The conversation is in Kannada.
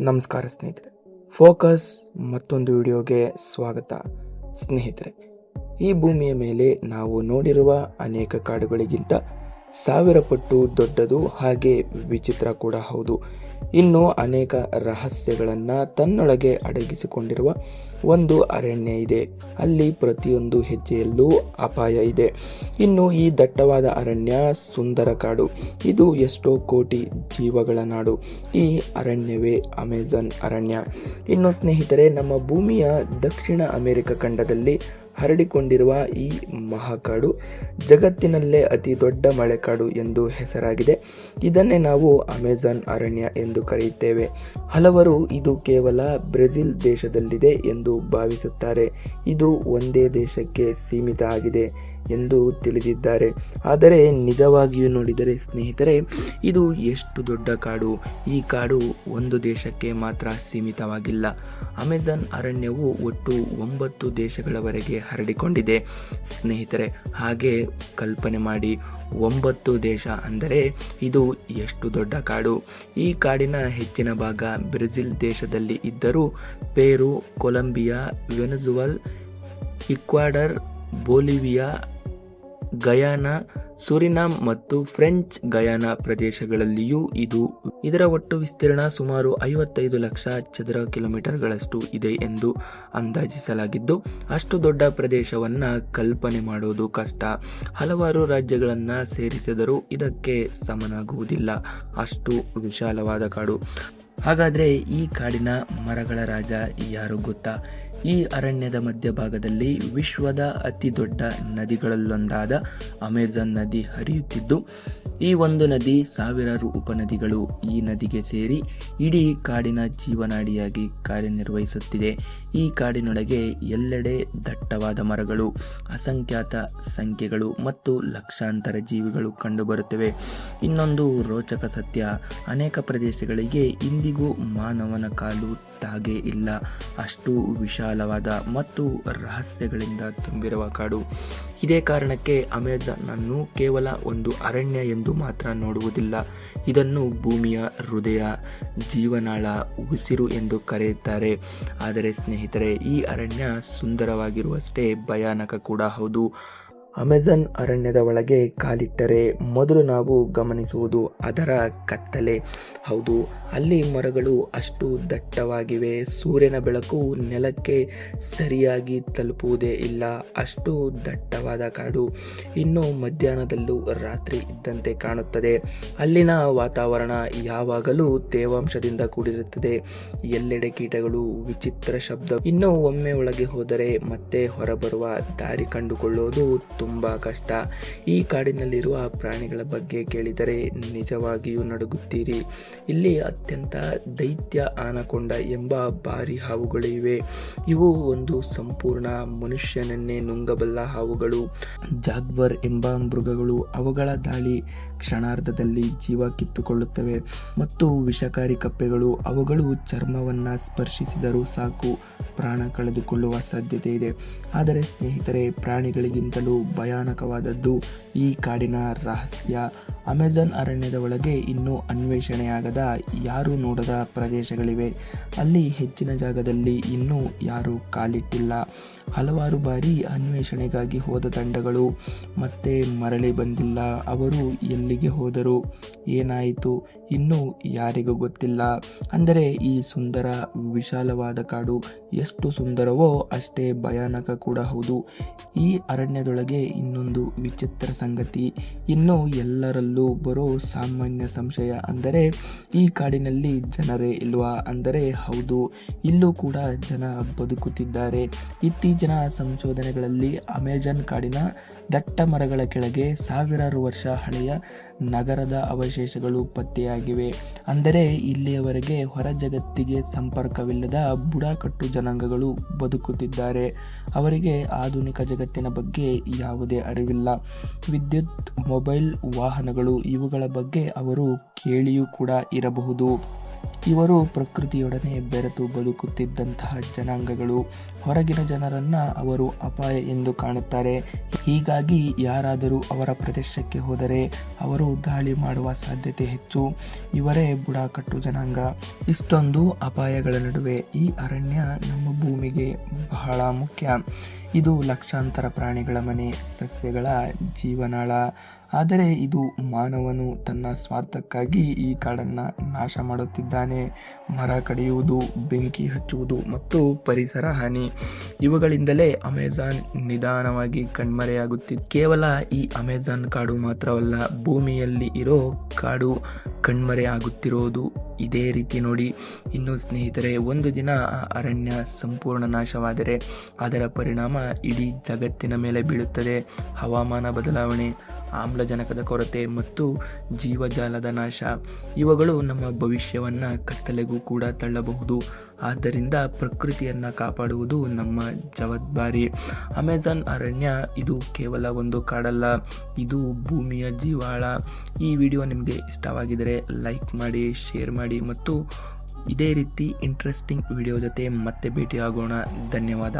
ನಮಸ್ಕಾರ ಸ್ನೇಹಿತರೆ, ಫೋಕಸ್ ಮತ್ತೊಂದು ವಿಡಿಯೋಗೆ ಸ್ವಾಗತ. ಸ್ನೇಹಿತರೆ, ಈ ಭೂಮಿಯ ಮೇಲೆ ನಾವು ನೋಡಿರುವ ಅನೇಕ ಕಾಡುಗಳಿಗಿಂತ 1000 ಪಟ್ಟು ದೊಡ್ಡದು, ಹಾಗೆ ವಿಚಿತ್ರ ಕೂಡ ಹೌದು. ಇನ್ನು ಅನೇಕ ರಹಸ್ಯಗಳನ್ನು ತನ್ನೊಳಗೆ ಅಡಗಿಸಿಕೊಂಡಿರುವ ಒಂದು ಅರಣ್ಯ ಇದೆ. ಅಲ್ಲಿ ಪ್ರತಿಯೊಂದು ಹೆಜ್ಜೆಯಲ್ಲೂ ಅಪಾಯ ಇದೆ. ಇನ್ನು ಈ ದಟ್ಟವಾದ ಅರಣ್ಯ ಸುಂದರ ಕಾಡು. ಇದು ಎಷ್ಟೋ ಕೋಟಿ ಜೀವಗಳ ನಾಡು. ಈ ಅರಣ್ಯವೇ ಅಮೆಜಾನ್ ಅರಣ್ಯ. ಇನ್ನು ಸ್ನೇಹಿತರೆ, ನಮ್ಮ ಭೂಮಿಯ ದಕ್ಷಿಣ ಅಮೆರಿಕ ಖಂಡದಲ್ಲಿ ಹರಡಿಕೊಂಡಿರುವ ಈ ಮಹಾಕಾಡು ಜಗತ್ತಿನಲ್ಲೇ ಅತಿ ದೊಡ್ಡ ಮಳೆಕಾಡು ಎಂದು ಹೆಸರಾಗಿದೆ. ಇದನ್ನೇ ನಾವು ಅಮೆಜಾನ್ ಅರಣ್ಯ ಎಂದು ಕರೆಯುತ್ತೇವೆ. ಹಲವರು ಇದು ಕೇವಲ ಬ್ರೆಜಿಲ್ ದೇಶದಲ್ಲಿದೆ ಎಂದು ಭಾವಿಸುತ್ತಾರೆ. ಇದು ಒಂದೇ ದೇಶಕ್ಕೆ ಸೀಮಿತ ಆಗಿದೆ ಎಂದು ತಿಳಿದಿದ್ದಾರೆ. ಆದರೆ ನಿಜವಾಗಿಯೂ ನೋಡಿದರೆ ಸ್ನೇಹಿತರೆ, ಇದು ಎಷ್ಟು ದೊಡ್ಡ ಕಾಡು. ಈ ಕಾಡು ಒಂದು ದೇಶಕ್ಕೆ ಮಾತ್ರ ಸೀಮಿತವಾಗಿಲ್ಲ. ಅಮೆಜಾನ್ ಅರಣ್ಯವು ಒಟ್ಟು 9 ದೇಶಗಳವರೆಗೆ ಹರಡಿಕೊಂಡಿದೆ. ಸ್ನೇಹಿತರೆ, ಹಾಗೆ ಕಲ್ಪನೆ ಮಾಡಿ, 9 ದೇಶ ಅಂದರೆ ಇದು ಎಷ್ಟು ದೊಡ್ಡ ಕಾಡು. ಈ ಕಾಡಿನ ಹೆಚ್ಚಿನ ಭಾಗ ಬ್ರೆಜಿಲ್ ದೇಶದಲ್ಲಿ ಇದ್ದರೂ Peru, Colombia, Venezuela, Ecuador, Bolivia, Guyana, Suriname ಮತ್ತು ಫ್ರೆಂಚ್ ಗಯಾನಾ ಪ್ರದೇಶಗಳಲ್ಲಿಯೂ ಇದರ ಒಟ್ಟು ವಿಸ್ತೀರ್ಣ ಸುಮಾರು 55 ಲಕ್ಷ ಚದರ ಕಿಲೋಮೀಟರ್ಗಳಷ್ಟು ಇದೆ ಎಂದು ಅಂದಾಜಿಸಲಾಗಿದ್ದು, ಅಷ್ಟು ದೊಡ್ಡ ಪ್ರದೇಶವನ್ನು ಕಲ್ಪನೆ ಮಾಡೋದು ಕಷ್ಟ. ಹಲವಾರು ರಾಜ್ಯಗಳನ್ನು ಸೇರಿಸಿದರೂ ಇದಕ್ಕೆ ಸಮನಾಗುವುದಿಲ್ಲ. ಅಷ್ಟು ವಿಶಾಲವಾದ ಕಾಡು. ಹಾಗಾದರೆ ಈ ಕಾಡಿನ ಮರಗಳ ರಾಜ ಯಾರು ಗೊತ್ತಾ? ಈ ಅರಣ್ಯದ ಮಧ್ಯಭಾಗದಲ್ಲಿ ವಿಶ್ವದ ಅತಿ ದೊಡ್ಡ ನದಿಗಳಲ್ಲೊಂದಾದ ಅಮೆಜಾನ್ ನದಿ ಹರಿಯುತ್ತಿದ್ದು, ಈ ಒಂದು ನದಿ ಸಾವಿರಾರು ಉಪನದಿಗಳು ಈ ನದಿಗೆ ಸೇರಿ ಇಡೀ ಕಾಡಿನ ಜೀವನಾಡಿಯಾಗಿ ಕಾರ್ಯನಿರ್ವಹಿಸುತ್ತಿದೆ. ಈ ಕಾಡಿನೊಳಗೆ ಎಲ್ಲೆಡೆ ದಟ್ಟವಾದ ಮರಗಳು, ಅಸಂಖ್ಯಾತ ಸಂಖ್ಯೆಗಳು ಮತ್ತು ಲಕ್ಷಾಂತರ ಜೀವಿಗಳು ಕಂಡುಬರುತ್ತವೆ. ಇನ್ನೊಂದು ರೋಚಕ ಸತ್ಯ, ಅನೇಕ ಪ್ರದೇಶಗಳಿಗೆ ಇಂದಿಗೂ ಮಾನವನ ಕಾಲು ತಾಗೇ ಇಲ್ಲ. ಅಷ್ಟು ವಿಶಾಲವಾದ ಮತ್ತು ರಹಸ್ಯಗಳಿಂದ ತುಂಬಿರುವ ಕಾಡು. ಇದೇ ಕಾರಣಕ್ಕೆ ಅಮೆಜಾನ್ ಅನ್ನು ಕೇವಲ ಒಂದು ಅರಣ್ಯ ಎಂದು ಮಾತ್ರ ನೋಡುವುದಿಲ್ಲ. ಇದನ್ನು ಭೂಮಿಯ ಹೃದಯ, ಜೀವನಾಳ, ಉಸಿರು ಎಂದು ಕರೆಯುತ್ತಾರೆ. ಆದರೆ ಸ್ನೇಹಿತರೆ, ಈ ಅರಣ್ಯ ಸುಂದರವಾಗಿರುವಷ್ಟೇ ಭಯಾನಕ ಕೂಡ ಹೌದು. ಅಮೆಜಾನ್ ಅರಣ್ಯದ ಒಳಗೆ ಕಾಲಿಟ್ಟರೆ ಮೊದಲು ನಾವು ಗಮನಿಸುವುದು ಅದರ ಕತ್ತಲೆ. ಹೌದು, ಅಲ್ಲಿ ಮರಗಳು ಅಷ್ಟು ದಟ್ಟವಾಗಿವೆ, ಸೂರ್ಯನ ಬೆಳಕು ನೆಲಕ್ಕೆ ಸರಿಯಾಗಿ ತಲುಪುವುದೇ ಇಲ್ಲ. ಅಷ್ಟು ದಟ್ಟವಾದ ಕಾಡು. ಇನ್ನು ಮಧ್ಯಾಹ್ನದಲ್ಲೂ ರಾತ್ರಿ ಇದ್ದಂತೆ ಕಾಣುತ್ತದೆ. ಅಲ್ಲಿನ ವಾತಾವರಣ ಯಾವಾಗಲೂ ತೇವಾಂಶದಿಂದ ಕೂಡಿರುತ್ತದೆ. ಎಲ್ಲೆಡೆ ಕೀಟಗಳು, ವಿಚಿತ್ರ ಶಬ್ದ. ಇನ್ನು ಒಮ್ಮೆ ಒಳಗೆ ಹೋದರೆ ಮತ್ತೆ ಹೊರಬರುವ ದಾರಿ ಕಂಡುಕೊಳ್ಳುವುದು ತುಂಬಾ ಕಷ್ಟ. ಈ ಕಾಡಿನಲ್ಲಿರುವ ಪ್ರಾಣಿಗಳ ಬಗ್ಗೆ ಕೇಳಿದರೆ ನಿಜವಾಗಿಯೂ ನಡುಗುತ್ತೀರಿ. ಇಲ್ಲಿ ಅತ್ಯಂತ ದೈತ್ಯ ಆನಕೊಂಡ ಎಂಬ ಭಾರಿ ಹಾವುಗಳು ಇವೆ. ಇವು ಒಂದು ಸಂಪೂರ್ಣ ಮನುಷ್ಯನನ್ನೇ ನುಂಗಬಲ್ಲ ಹಾವುಗಳು. ಜಾಗ್ವರ್ ಎಂಬ ಮೃಗಗಳು ಅವುಗಳ ದಾಳಿ ಕ್ಷಣಾರ್ಧದಲ್ಲಿ ಜೀವ ಕಿತ್ತುಕೊಳ್ಳುತ್ತವೆ. ಮತ್ತು ವಿಷಕಾರಿ ಕಪ್ಪೆಗಳು, ಅವುಗಳು ಚರ್ಮವನ್ನು ಸ್ಪರ್ಶಿಸಿದರೂ ಸಾಕು ಪ್ರಾಣ ಕಳೆದುಕೊಳ್ಳುವ ಸಾಧ್ಯತೆ ಇದೆ. ಆದರೆ ಸ್ನೇಹಿತರೆ, ಪ್ರಾಣಿಗಳಿಗಿಂತಲೂ ಭಯಾನಕವಾದದ್ದು ಈ ಕಾಡಿನ ರಹಸ್ಯ. ಅಮೆಜಾನ್ ಅರಣ್ಯದ ಒಳಗೆ ಇನ್ನೂ ಅನ್ವೇಷಣೆಯಾಗದ, ಯಾರೂ ನೋಡದ ಪ್ರದೇಶಗಳಿವೆ. ಅಲ್ಲಿ ಹೆಚ್ಚಿನ ಜಾಗದಲ್ಲಿ ಇನ್ನೂ ಯಾರೂ ಕಾಲಿಟ್ಟಿಲ್ಲ. ಹಲವಾರು ಬಾರಿ ಅನ್ವೇಷಣೆಗಾಗಿ ಹೋದ ತಂಡಗಳು ಮತ್ತೆ ಮರಳಿ ಬಂದಿಲ್ಲ. ಅವರು ಎಲ್ಲಿಗೆ ಹೋದರು, ಏನಾಯಿತು, ಇನ್ನೂ ಯಾರಿಗೂ ಗೊತ್ತಿಲ್ಲ. ಅಂದರೆ ಈ ಸುಂದರ ವಿಶಾಲವಾದ ಕಾಡು ಎಷ್ಟು ಸುಂದರವೋ ಅಷ್ಟೇ ಭಯಾನಕ ಕೂಡ ಹೌದು. ಈ ಅರಣ್ಯದೊಳಗೆ ಇನ್ನೊಂದು ವಿಚಿತ್ರ ಸಂಗತಿ, ಇನ್ನು ಎಲ್ಲರಲ್ಲೂ ಬರೋ ಸಾಮಾನ್ಯ ಸಂಶಯ ಅಂದರೆ, ಈ ಕಾಡಿನಲ್ಲಿ ಜನರೇ ಇಲ್ವಾ? ಅಂದರೆ ಹೌದು, ಇಲ್ಲೂ ಕೂಡ ಜನ ಬದುಕುತ್ತಿದ್ದಾರೆ. ಇತ್ತೀಚಿನ ಸಂಶೋಧನೆಗಳಲ್ಲಿ ಅಮೆಜಾನ್ ಕಾಡಿನ ದಟ್ಟ ಮರಗಳ ಕೆಳಗೆ ಸಾವಿರಾರು ವರ್ಷ ಹಳೆಯ ನಗರದ ಅವಶೇಷಗಳು ಪತ್ತೆಯಾಗಿವೆ. ಅಂದರೆ ಇಲ್ಲಿಯವರೆಗೆ ಹೊರ ಜಗತ್ತಿಗೆ ಸಂಪರ್ಕವಿಲ್ಲದ ಬುಡಕಟ್ಟು ಜನಾಂಗಗಳು ಬದುಕುತ್ತಿದ್ದಾರೆ. ಅವರಿಗೆ ಆಧುನಿಕ ಜಗತ್ತಿನ ಬಗ್ಗೆ ಯಾವುದೇ ಅರಿವಿಲ್ಲ. ವಿದ್ಯುತ್, ಮೊಬೈಲ್, ವಾಹನಗಳು ಇವುಗಳ ಬಗ್ಗೆ ಅವರು ಕೇಳಿಯೂ ಕೂಡ ಇರಬಹುದು. ಇವರು ಪ್ರಕೃತಿಯೊಡನೆ ಬೆರೆತು ಬದುಕುತ್ತಿದ್ದಂತಹ ಜನಾಂಗಗಳು. ಹೊರಗಿನ ಜನರನ್ನು ಅವರು ಅಪಾಯ ಎಂದು ಕಾಣುತ್ತಾರೆ. ಹೀಗಾಗಿ ಯಾರಾದರೂ ಅವರ ಪ್ರದೇಶಕ್ಕೆ ಹೋದರೆ ಅವರು ದಾಳಿ ಮಾಡುವ ಸಾಧ್ಯತೆ ಹೆಚ್ಚು. ಇವರೇ ಬುಡಕಟ್ಟು ಜನಾಂಗ. ಇಷ್ಟೊಂದು ಅಪಾಯಗಳ ನಡುವೆ ಈ ಅರಣ್ಯ ನಮ್ಮ ಭೂಮಿಗೆ ಬಹಳ ಮುಖ್ಯ. ಇದು ಲಕ್ಷಾಂತರ ಪ್ರಾಣಿಗಳ ಮನೆ, ಸಸ್ಯಗಳ ಜೀವನಾಳ. ಆದರೆ ಇದು ಮಾನವನು ತನ್ನ ಸ್ವಾರ್ಥಕ್ಕಾಗಿ ಈ ಕಾಡನ್ನು ನಾಶ ಮಾಡುತ್ತಿದ್ದಾನೆ. ಮರ ಕಡಿಯುವುದು, ಬೆಂಕಿ ಹಚ್ಚುವುದು ಮತ್ತು ಪರಿಸರ ಹಾನಿ, ಇವುಗಳಿಂದಲೇ ಅಮೆಜಾನ್ ನಿಧಾನವಾಗಿ ಕಣ್ಮರೆಯಾಗುತ್ತಿದೆ. ಕೇವಲ ಈ ಅಮೆಜಾನ್ ಕಾಡು ಮಾತ್ರವಲ್ಲ, ಭೂಮಿಯಲ್ಲಿ ಇರೋ ಕಾಡು ಕಣ್ಮರೆಯಾಗುತ್ತಿರೋದು ಇದೇ ರೀತಿ ನೋಡಿ. ಇನ್ನು ಸ್ನೇಹಿತರೆ, ಒಂದು ದಿನ ಆ ಅರಣ್ಯ ಸಂಪೂರ್ಣ ನಾಶವಾದರೆ ಅದರ ಪರಿಣಾಮ ಇಡೀ ಜಗತ್ತಿನ ಮೇಲೆ ಬೀಳುತ್ತದೆ. ಹವಾಮಾನ ಬದಲಾವಣೆ, ಆಮ್ಲಜನಕದ ಕೊರತೆ ಮತ್ತು ಜೀವಜಾಲದ ನಾಶ, ಇವುಗಳು ನಮ್ಮ ಭವಿಷ್ಯವನ್ನು ಕತ್ತಲೆಗೂ ಕೂಡ ತಳ್ಳಬಹುದು. ಆದ್ದರಿಂದ ಪ್ರಕೃತಿಯನ್ನು ಕಾಪಾಡುವುದು ನಮ್ಮ ಜವಾಬ್ದಾರಿ. ಅಮೆಜಾನ್ ಅರಣ್ಯ ಇದು ಕೇವಲ ಒಂದು ಕಾಡಲ್ಲ, ಇದು ಭೂಮಿಯ ಜೀವಾಳ. ಈ ವಿಡಿಯೋ ನಿಮಗೆ ಇಷ್ಟವಾಗಿದ್ದರೆ ಲೈಕ್ ಮಾಡಿ, ಶೇರ್ ಮಾಡಿ ಮತ್ತು ಇದೇ ರೀತಿ ಇಂಟ್ರೆಸ್ಟಿಂಗ್ ವಿಡಿಯೋ ಜೊತೆ ಮತ್ತೆ ಭೇಟಿಯಾಗೋಣ. ಧನ್ಯವಾದ.